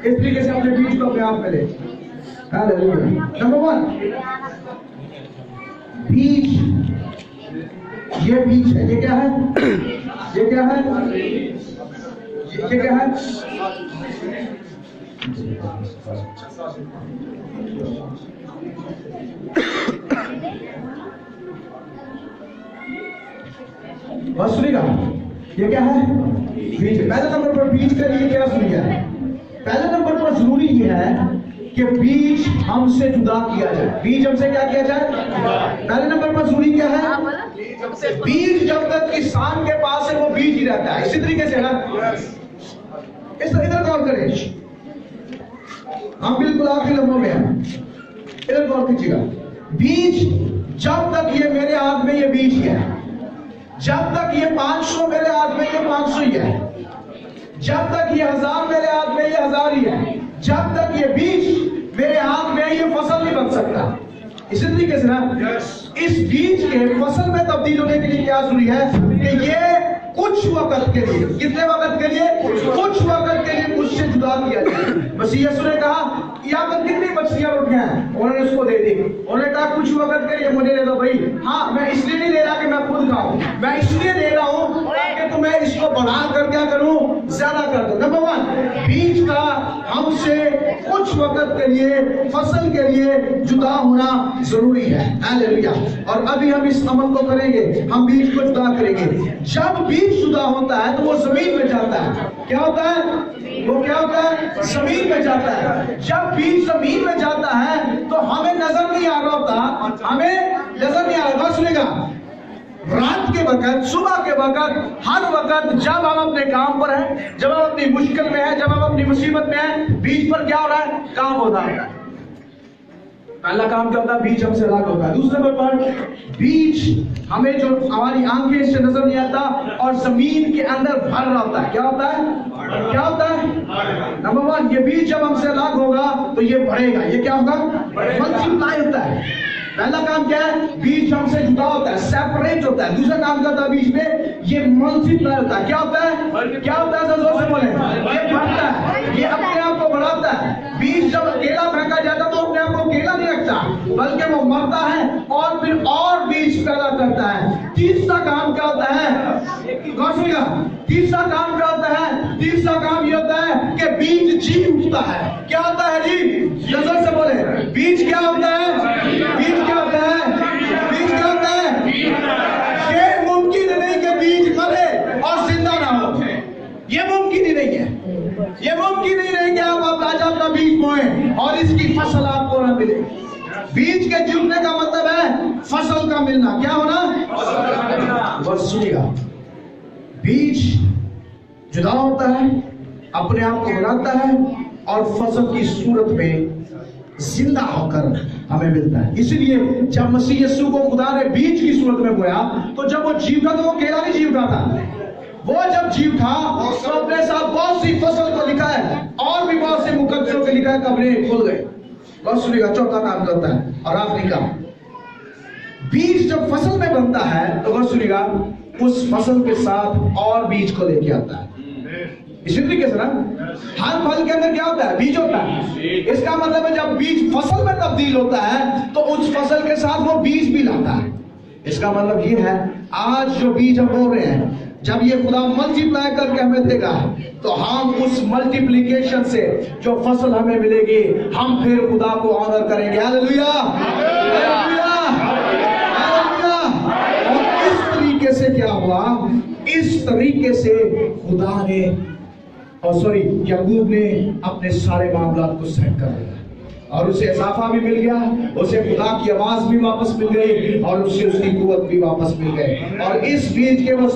[SPEAKER 1] इस तरीके से अपने बीच को प्रयास करें। हालेलुया। नंबर 1, बीज, ये बीज है, ये क्या है, ये क्या है, ये क्या है, बस सुनिएगा, ये क्या है, बीज। पहले नंबर पर बीज का लिए क्या सुनिए, पहले नंबर पर जरूरी ये है कि बीज हमसे जुदा किया जाए। बीज हमसे क्या किया जाए, पहले नंबर पर जरूरी क्या है, बीज जब तक किसान के पास है वो बीज ही रहता है। इसी तरीके से ना, इस इधर गौर करें, हम बिल्कुल आखिरी लम्हों में हैं, इधर गौर कीजिएगा। बीज जब तक ये मेरे हाथ में ये बीज है, जब तक ये 500 मेरे हाथ में ये 500 ही है, जब तक ये 1000 मेरे हाथ में ये 1000 ही है, जब तक ये बीज मेरे हाथ में ये फसल नहीं बन सकता। इसी तरीके से ना, इस बीज के फसल में तब्दील होने के लिए क्या जरूरी है कि ये कुछ वक्त के लिए, कितने वक्त के लिए, कुछ वक्त के लिए मुझसे जुदा किया जाए। मसीह यीशु ने कहा यहाँ पर कितनी मछलियां रोटियां हैं, उन्होंने उसको दे दी, उन्होंने कहा कुछ वक्त के लिए मुझे दे दो भाई। हाँ, मैं इसलिए नहीं दे रहा कि मैं खुद खाऊं, मैं इसलिए दे रहा हूं ताकि तुम्हें इसको बढ़ा कर क्या करूं, ज्यादा कर दो। नंबर 1, बीज का हमसे कुछ वक्त के लिए फसल के लिए जुदा होना जरूरी है। हालेलुया। और अभी हम इस अमल को करेंगे, हम बीज को जुदा करेंगे। जब बीज जुदा होता है तो वो जमीन में जाता है। क्या होता है? वो क्या होता है? जमीन में जाता है। जब बीज जमीन में जाता है तो हमें नजर नहीं आ रहा होता, हमें नजर नहीं आ रहा। सुनेगा, रात के वक्त, सुबह के वक्त, हर वक्त जब हम अपने काम पर हैं, जब हम अपनी मुश्किल में हैं, जब हम अपनी मुसीबत में हैं, बीज पर क्या हो रहा है? काम होता है। पहला काम क्या होता है? बीज हमसे अलग होता है। दूसरे नंबर पर बीज हमें, जो हमारी आंखें से नजर नहीं आता और जमीन के अंदर भर रहा होता है। क्या होता है? क्या होता है? नंबर वन, ये बीज जब हमसे अलग होगा तो ये बढ़ेगा। ये क्या होगा? मल्टीप्लाई होता है। पहला काम क्या है? बीज हमसे जुदा होता है, सेपरेट होता है। दूसरा काम क्या होता है बीज में? ये मल्टीप्लाई होता है। क्या होता है? क्या होता है? जोर से बोले। ये बढ़ता है, ये अपने आप को बढ़ाता है। बीज जब अकेला फेंका जाता है तो अपने आप को अकेला नहीं रखता, बल्कि वो मरता है और फिर और बीज पैदा करता है। तीसरा काम क्या होता है? तीसरा काम क्या होता है? तीसरा काम ये होता है कि बीज जी उठता है। क्या होता है जी? जोर से बोले। बीज क्या होता है? बीज क्या होता है? बीज क्या होता है? ये मुमकिन नहीं कि बीज मरे और जिंदा ना हो। ये मुमकिन ही नहीं है। ये मुमकिन ही नहीं कि आप आज अपना बीज बोएं और इसकी फसल आपको ना मिले। बीज के जुड़ने का मतलब है फसल का मिलना। क्या होना? बस सुनिएगा, बीज जुदा होता है, अपने आप को बनाता है और फसल की सूरत में जिंदा होकर हमें मिलता है। इसलिए जब मसीह यीशु को खुदा ने बीज की सूरत में बोया तो जब वो जीव था तो वो अकेला नहीं जीव रहा था। वो जब जीव था तो अपने साथ बहुत सी फसल को लिखा है और भी बहुत से मुकद्दसों के लिखा है, कब्रें खुल गए। बस सुनिएगा, चौथा काम करता है और आखिरी काम, बीज जब फसल में बनता है तो बस सुनिएगा, उस फसल के साथ और बीज को लेके आता है। इसी तरीके से ना हर फल के अंदर क्या होता है? बीज होता है। इसका मतलब है जब बीज फसल में तब्दील होता है तो उस फसल के साथ वो बीज भी लाता है। इसका मतलब ये है, आज जो बीज हम बोल रहे हैं, जब ये खुदा मल्टीप्लाई करके हमें देगा तो हम उस मल्टीप्लिकेशन से जो फसल हमें मिलेगी, हम फिर खुदा को ऑनर करेंगे। Hallelujah, hallelujah, hallelujah. और इस तरीके से क्या हुआ? इस तरीके से खुदा ने याकूब ने अपने सारे मामलात को सेट कर दिया और उसे इजाफा भी मिल गया, उसे खुदा की आवाज भी वापस मिल गई और उसे उसकी कुव्वत भी वापस मिल गई। और इस बीज के बस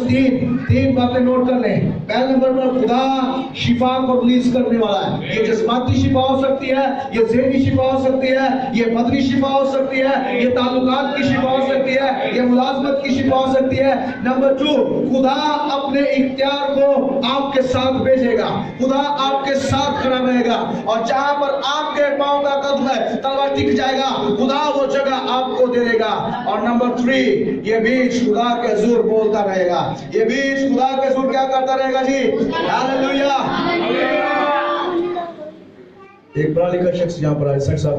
[SPEAKER 1] तीन बातें नोट कर लें। पहले नंबर पर खुदा शिफा को रिलीज करने वाला है। ये जिस्मानी शिफा हो सकती है, ये ज़हनी शिफा हो सकती है, ये बदनी शिफा हो सकती है, ये ताल्लुकात की शिफा हो सकती है, ये मुलाजमत की शिफा हो सकती है। नंबर 2, खुदा अपने इख्तियार को आपके साथ भेजेगा। खुदा आपके साथ खड़ा रहेगा और जहां पर आपके पांव का कदम है तलवार टिक जाएगा, खुदा वो जगह आपको दे देगा। और नंबर 3, ये बीज खुदा के ज़ुर बोलता रहेगा। ये बीज खुदा के ज़ुर क्या करता रहेगा जी? हालेलुया। एक पढ़ा लिखा शख्स यहाँ पर आए, सर साहब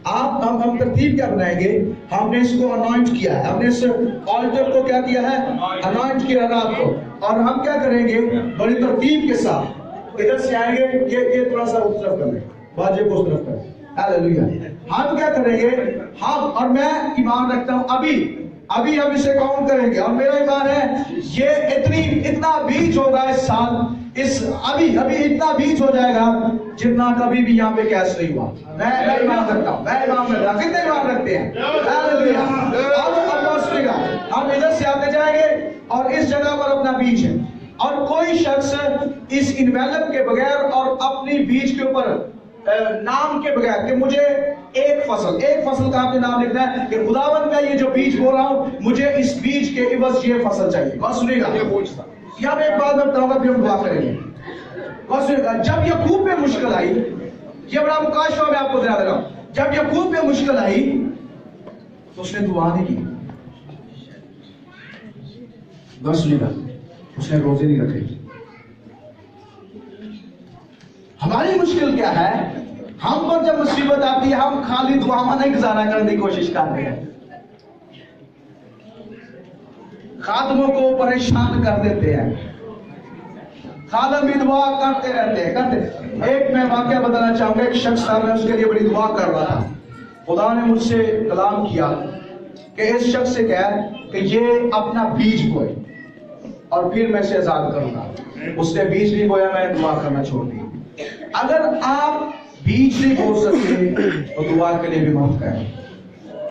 [SPEAKER 1] आप हम तरतीब क्या बनाएंगे? हमने इसको अनॉइंट किया है, हमने इस ऑल्टर को क्या किया है? अनॉइंट किया रात को। और हम क्या करेंगे? बड़ी तरतीब के साथ इधर से आएंगे, ये थोड़ा सा उस तरफ कर लें, बाजे को उस तरफ करें। हालेलुया। हम क्या करेंगे? हम और मैं ईमान रखता हूं, अभी हम इसे काउंट करेंगे और मेरा ईमान है ये इतना बीज होगा इस साल, अभी इतना बीज हो जाएगा जितना कभी भी यहाँ पे कैश नहीं हुआ। मैं ईमान रखता हूँ, मैं ईमान रखता हूँ। कितने ईमान रखते हैं? हालेलुया। हम इधर से आते जाएंगे और इस जगह पर अपना बीज है और कोई शख्स इस इन्वेलप के बगैर और अपनी बीज के ऊपर नाम के बगैर कि मुझे एक फसल का आपने नाम लिखना है कि खुदावंद का ये जो बीज बोल रहा हूं, मुझे इस बीज के इवज ये फसल चाहिए। बस सुनिएगा, यहाँ पे एक बात मैं बताऊंगा, फिर हम दुआ करेंगे। बस सुनिएगा, जब याकूब पे मुश्किल आई, ये बड़ा मुकाशवा मैं आपको दिला रहा हूं, जब याकूब पे मुश्किल आई तो उसने दुआ नहीं की। बस सुनिएगा, उसने रोजे नहीं रखे। हमारी मुश्किल क्या है? हम पर जब मुसीबत आती है हम खाली दुआ में नहीं गुजारा करने की कोशिश करते हैं, खादमों को परेशान कर देते हैं, खादम भी दुआ करते रहते हैं। एक मैं वाक्य बताना चाहूंगा। एक शख्स था, मैं उसके लिए बड़ी दुआ कर रहा था। खुदा ने मुझसे कलाम किया कि इस शख्स से कह कि ये अपना बीज बोए और फिर मैं इसे आजाद करूंगा। उसने बीज भी बोया, मैं दुआ करना छोड़ दी। अगर आप बीज नहीं बो सकते तो दुआ के लिए भी मत करें,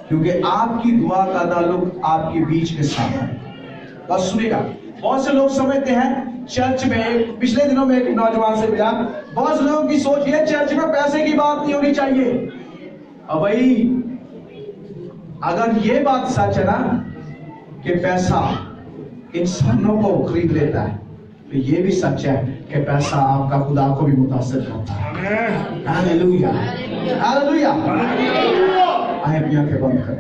[SPEAKER 1] क्योंकि आपकी दुआ का ताल्लुक आपकी बीज के साथ है। बस सुनिएगा, बहुत से लोग समझते हैं चर्च में, पिछले दिनों में एक नौजवान से मिला, बहुत से लोगों की सोच ये चर्च में पैसे की बात नहीं होनी चाहिए। अब भाई अगर ये बात सच है ना कि पैसा इंसानों को खरीद लेता है, तो ये भी सच है कि पैसा आपका खुदा को भी मुतासिर करता है। Hallelujah, hallelujah. आए अपनी आंखें बंद करें।